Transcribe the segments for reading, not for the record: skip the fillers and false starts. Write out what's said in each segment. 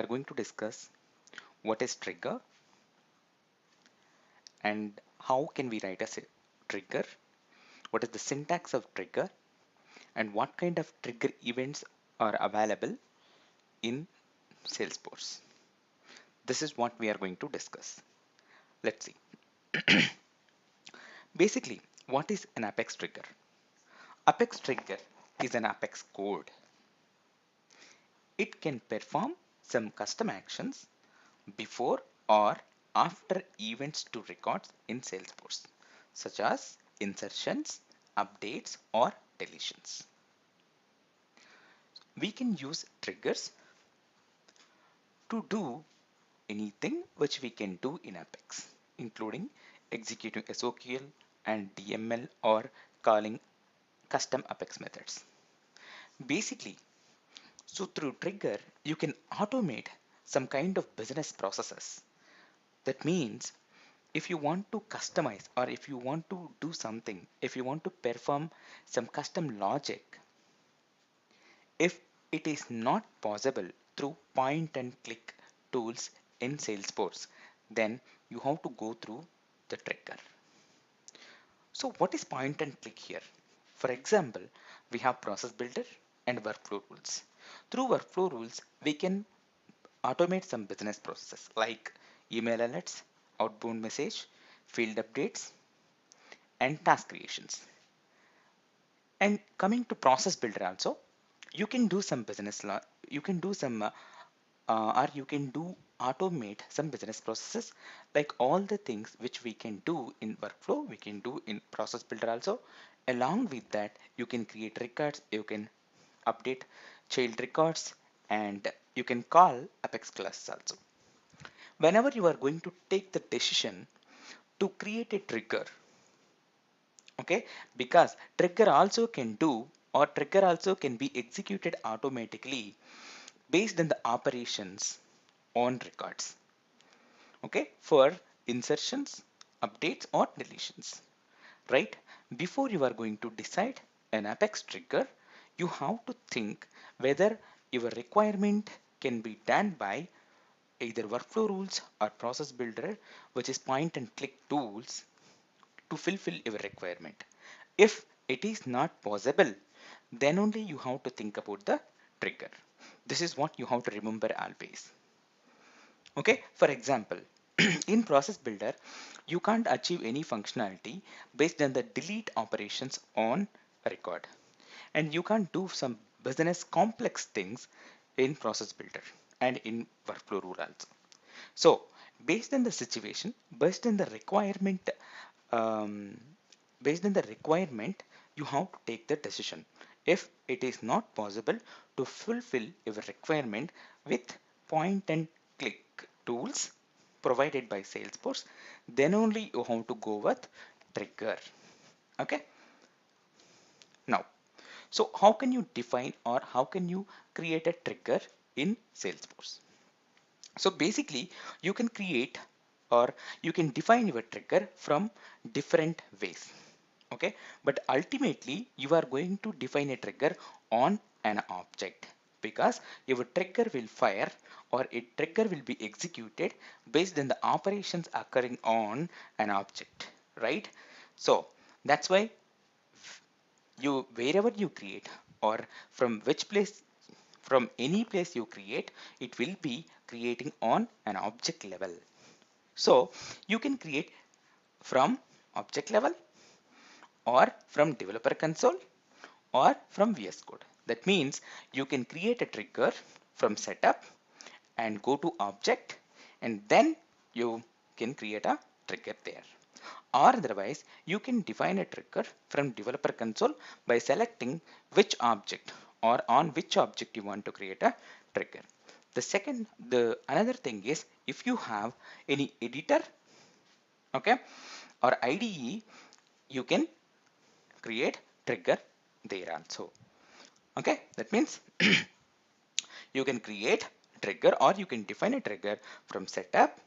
are going to discuss what is trigger and how can we write a trigger, what is the syntax of trigger, and what kind of trigger events are available in Salesforce. This is what we are going to discuss. Let's see. Basically, what is an Apex trigger? Apex trigger is an Apex code. It can perform some custom actions before or after events to records in Salesforce, such as insertions, updates, or deletions. We can use triggers to do anything which we can do in Apex, including executing SOQL and DML or calling custom Apex methods. Basically, so through trigger, you can automate some kind of business processes. That means if you want to customize or if you want to do something, if you want to perform some custom logic, if it is not possible through point and click tools in Salesforce, then you have to go through the trigger. So what is point and click here? For example, we have process builder and workflow rules. Through workflow rules, we can automate some business processes like email alerts, outbound message, field updates, and task creations. And coming to process builder also, you can do some business law, you can do some or you can do automate some business processes, like all the things which we can do in workflow we can do in process builder also. Along with that, you can create records, you can update child records, and you can call Apex classes also. Whenever you are going to take the decision to create a trigger, okay, because trigger also can do or trigger also can be executed automatically based on the operations on records, okay, for insertions, updates, or deletions, right? Before you are going to decide an Apex trigger, you have to think whether your requirement can be done by either workflow rules or process builder, which is point and click tools, to fulfill your requirement. If it is not possible, then only you have to think about the trigger. This is what you have to remember always. Okay, for example, in process builder, you can't achieve any functionality based on the delete operations on a record. And you can't do some business complex things in process builder and in workflow rule also. So based on the situation, um, based on the requirement, you have to take the decision. If it is not possible to fulfill your requirement with point and click tools provided by Salesforce, then only you have to go with trigger. Okay. Now, so how can you define or how can you create a trigger in Salesforce? So basically, you can create or you can define your trigger from different ways. Okay, but ultimately you are going to define a trigger on an object, because your trigger will fire or a trigger will be executed based on the operations occurring on an object, right? So that's why you, wherever you create or from which place, from any place you create, it will be creating on an object level. So you can create from object level or from developer console or from VS Code. That means you can create a trigger from setup and go to object, and then you can create a trigger there. Or otherwise, you can define a trigger from developer console by selecting which object or on which object you want to create a trigger. The another thing is, if you have any editor, okay, or IDE, you can create trigger there also. Okay, that means you can create trigger or you can define a trigger from setup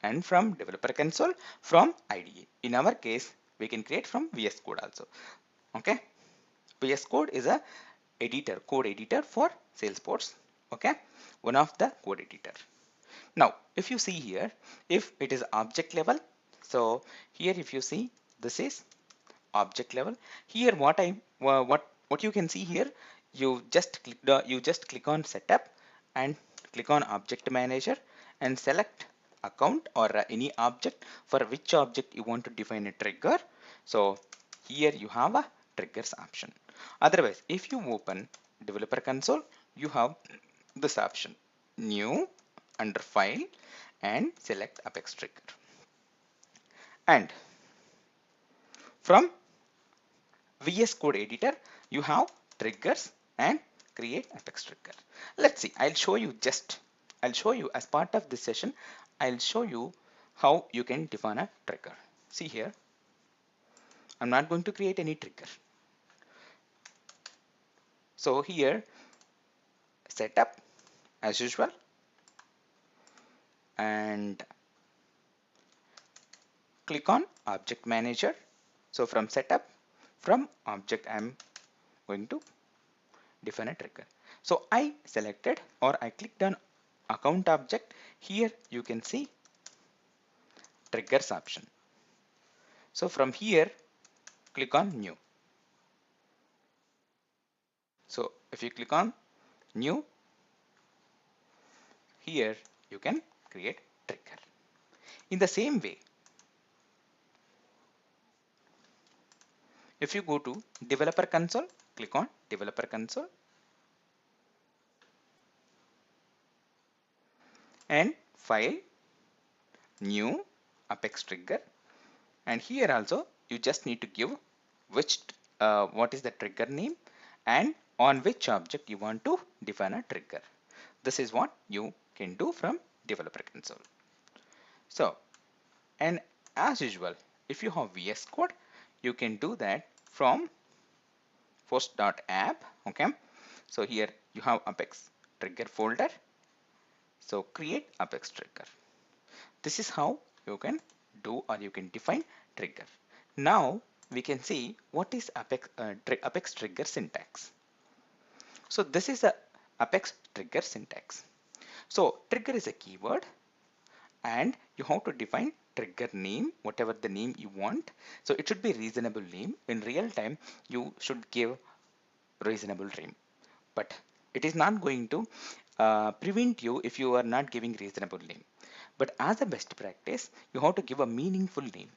and from developer console from IDE. In our case, we can create from VS Code also. Okay, VS Code is a editor, code editor for Salesforce. Okay, one of the code editor. Now, if you see here, if it is object level, so here if you see, this is object level. Here what you can see here, you just click on setup and click on object manager and select account or any object for which object you want to define a trigger. So here you have a triggers option. Otherwise, if you open developer console, you have this option, new, under file, and select Apex trigger. And from VS Code editor, you have triggers and create Apex trigger. Let's see, I'll show you as part of this session, I'll show you how you can define a trigger. See here, I'm not going to create any trigger. So here, setup as usual, and click on object manager. So from setup, from object, I'm going to define a trigger. So I selected or I clicked on account object. Here you can see triggers option. So from here, click on new. So if you click on new, here you can create trigger. In the same way, if you go to developer console, click on developer console and file, new, Apex trigger, and here also you just need to give which what is the trigger name and on which object you want to define a trigger. This is what you can do from developer console. So, and as usual, if you have VS Code, you can do that from post.app. Okay, so here you have Apex trigger folder. So create Apex trigger. This is how you can do or you can define trigger. Now we can see what is Apex trigger syntax. So this is a Apex trigger syntax. So trigger is a keyword and you have to define trigger name, whatever the name you want. So it should be reasonable name. In real time, you should give reasonable name, but it is not going to prevent you if you are not giving reasonable name. But as a best practice, you have to give a meaningful name.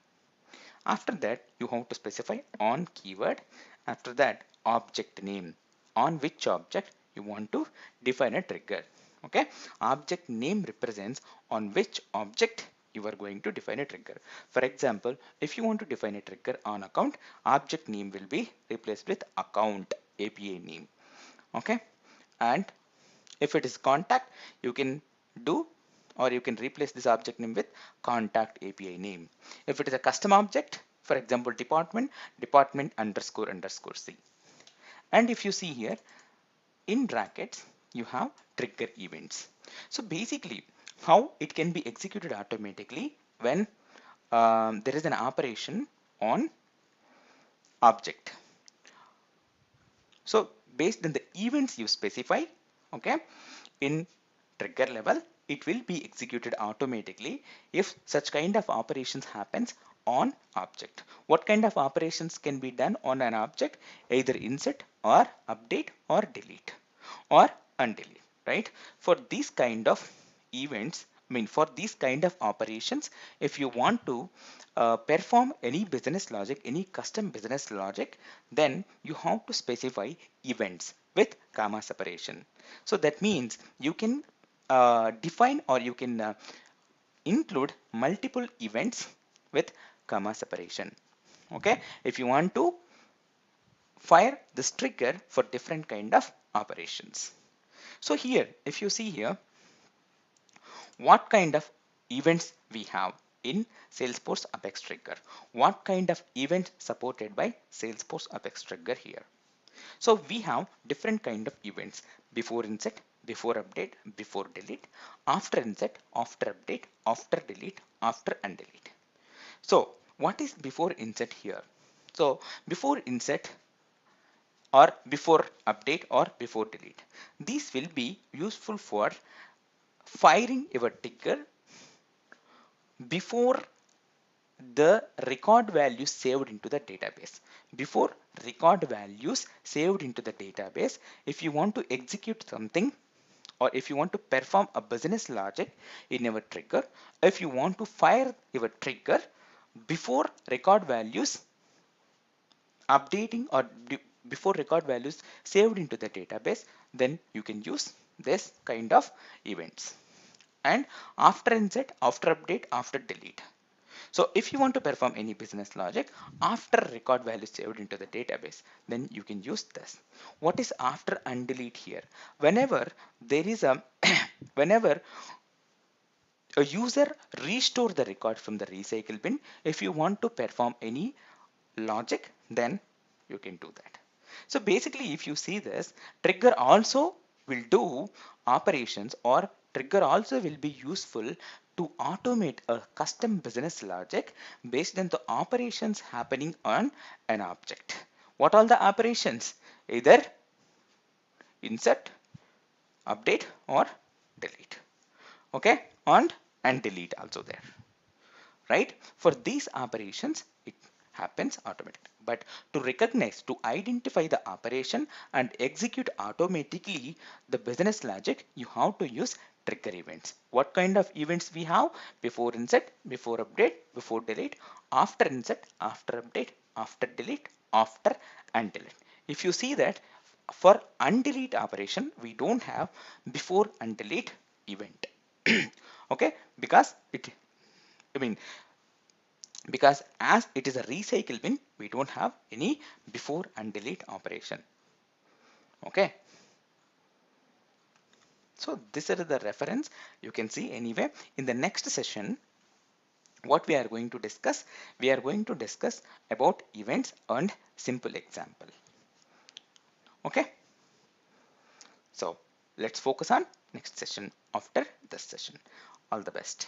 After that, you have to specify on keyword. After that, object name, on which object you want to define a trigger. Okay, object name represents on which object you are going to define a trigger. For example, if you want to define a trigger on account, object name will be replaced with account API name. Okay, and if it is contact, you can do or you can replace this object name with contact API name. If it is a custom object, for example, department underscore underscore C. And if you see here in brackets, you have trigger events. So basically how it can be executed automatically when there is an operation on object. So based on the events you specify, okay, in trigger level, it will be executed automatically if such kind of operations happens on object. What kind of operations can be done on an object? Either insert or update or delete or undelete, right? For these kind of events, for these kind of operations, if you want to perform any business logic, any custom business logic, then you have to specify events with comma separation. So that means you can define or you can include multiple events with comma separation. Okay, if you want to fire this trigger for different kind of operations. So here, if you see here, what kind of events we have in Salesforce Apex Trigger, what kind of event supported by Salesforce Apex Trigger here. So we have different kind of events: before insert, before update, before delete, after insert, after update, after delete, after undelete. So what is before insert here? So before insert, or before update or before delete. These will be useful for firing your trigger before the record values saved into the database. Before record values saved into the database, if you want to execute something or if you want to perform a business logic in your trigger, if you want to fire your trigger before record values updating or before record values saved into the database, then you can use this kind of events. And after insert, after update, after delete. So if you want to perform any business logic after record value saved into the database, then you can use this. What is after and delete here? Whenever there is a whenever a user restore the record from the recycle bin, if you want to perform any logic, then you can do that. So basically, if you see this, trigger also will do operations, or trigger also will be useful to automate a custom business logic based on the operations happening on an object. What are the operations? Either insert, update, or delete. Okay, and delete also there, right? For these operations, it happens automatically. But to recognize, to identify the operation and execute automatically the business logic, you have to use trigger events. What kind of events we have? Before insert, before update, before delete, after insert, after update, after delete, after and delete. If you see that for undelete operation, we don't have before and delete event. Okay, because I mean, because as it is a recycle bin, we don't have any before and delete operation. Okay, so this is the reference you can see. Anyway, in the next session, what we are going to discuss, we are going to discuss about events and simple example. Okay, so let's focus on next session after this session. All the best.